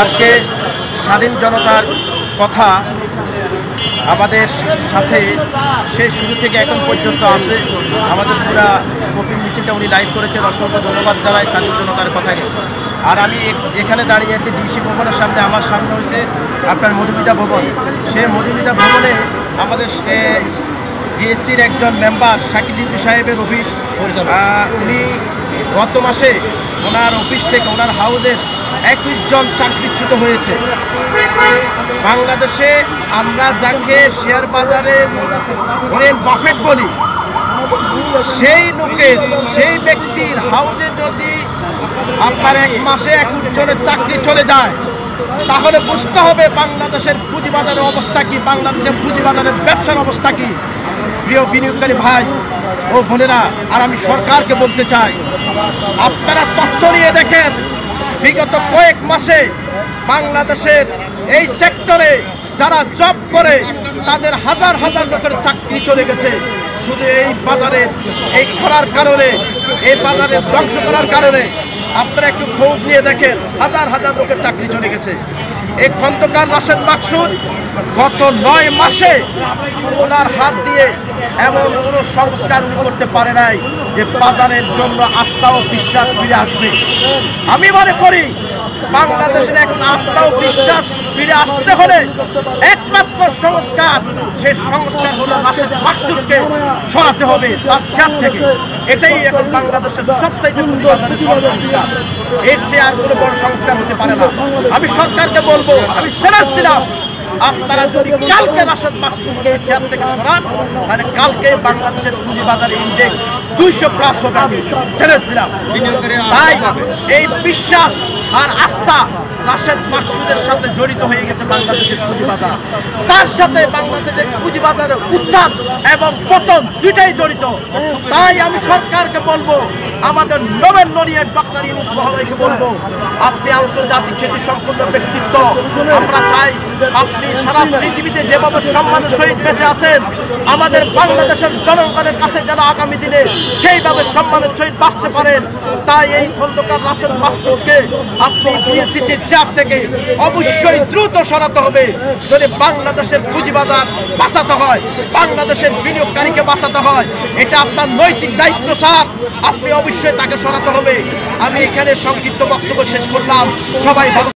আজকে স্বাধীন জনতার কথা আমাদের সাথে সেই শুরু থেকে এখন পর্যন্ত আছে। আমাদের পুরা কপিল মিছিলটা উনি লাইভ করেছেন, অসংখ্য ধন্যবাদ জানাই স্বাধীন জনতার কথাকে। আর আমি যেখানে দাঁড়িয়ে আছি ডিসি ভবনের সামনে, আমার সামনে হয়েছে আপনার মধুমিতা ভবন। সেই মধুমিতা ভবনে আমাদের ডিএসসির একজন মেম্বার শাকিল সাহেবের অফিস, উনি গত মাসে ওনার অফিস থেকে ওনার হাউসের 21 জন চাকরিচ্যুত হয়েছে। বাংলাদেশে আমরা যাকে শেয়ার বাজারে বাফেট বলি, সেই লোকের সেই ব্যক্তির হাউসে যদি আপনার 1 মাসে 21 জনের চাকরি চলে যায়, তাহলে বুঝতে হবে বাংলাদেশের পুঁজিবাজারের অবস্থা কি, বাংলাদেশের পুঁজিবাজারের ব্যবসার অবস্থা কি। প্রিয় বিনিয়োগকারী ভাই ও বোনেরা, আর আমি সরকারকে বলতে চাই, আপনারা তথ্য নিয়ে দেখেন বিগত কয়েক মাসে বাংলাদেশের এই সেক্টরে যারা জব করে তাদের হাজার হাজার লোকের চাকরি চলে গেছে। শুধু এই বাজারে এই খরার কারণে, এই বাজারে ধ্বংস করার কারণে আপনারা একটু খোঁজ নিয়ে দেখেন হাজার হাজার লোকের চাকরি চলে গেছে। এই খন্দকার রাশেদ মাকসুদ গত 9 মাসে ওনার হাত দিয়ে এমন কোনো সংস্কার করতে পারে নাই যে বাজারের জন্য আস্থা ও বিশ্বাস ফিরে আসবে। আমি মনে করি বাংলাদেশের এখন আস্থা ও বিশ্বাস ফিরে আসতে হলে একমাত্র সংস্কার, সেই সংস্কার হলো রাশেদ মাকসুদকে সরাতে হবে তার চেয়ার থেকে। এটাই এখন বাংলাদেশের সবচাইতে পুঁজিবাজারের বড় সংস্কার, এর চেয়ে আর কোনো বড় সংস্কার হতে পারে না। আমি সরকারকে বলবো, আমি চ্যালেঞ্জ দিলাম, আপনারা যদি কালকে রাশেদ মাকসুদকে চেয়ার থেকে সরান, তাহলে কালকে বাংলাদেশের পুঁজিবাজার ইন্ডেক্স 200+ হবে। আমি চ্যালেঞ্জ দিলাম। তাই এই বিশ্বাস আর আস্থা রাশেদ মাকসুদের সাথে জড়িত হয়ে গেছে বাংলাদেশের পুঁজিবাজার, তার সাথে বাংলাদেশের পুঁজিবাজারের উত্থান এবং পতন দুইটাই জড়িত। তাই আমি সরকারকে বলবো, আমাদের নোবেল লরিয়েট ডক্টর ইউনূস মহোদয়কে বলবো, আপনি আন্তর্জাতিক খ্যাতি সম্পন্ন ব্যক্তিত্ব, আমরা চাই আপনি সারা পৃথিবীতে যেভাবে সম্মানের সহিত বেঁচে আছেন, আমাদের বাংলাদেশের জনগণের কাছে যেন আগামী দিনে সেইভাবে সম্মানের সহিত বাঁচতে পারেন। তাই এই খন্দকার রাশেদ মাকসুদকে আপনি বিএসসিসির চেয়ার থেকে অবশ্যই দ্রুত সরাতে হবে। যদি বাংলাদেশের পুঁজিবাজার বাঁচাতে হয়, বাংলাদেশের বিনিয়োগকারীকে বাঁচাতে হয়, এটা আপনার নৈতিক দায়িত্ব স্যার, আপনি অবশ্যই তাকে সরাতে হবে। আমি এখানে সংক্ষিপ্ত বক্তব্য শেষ করলাম। সবাই ভালো।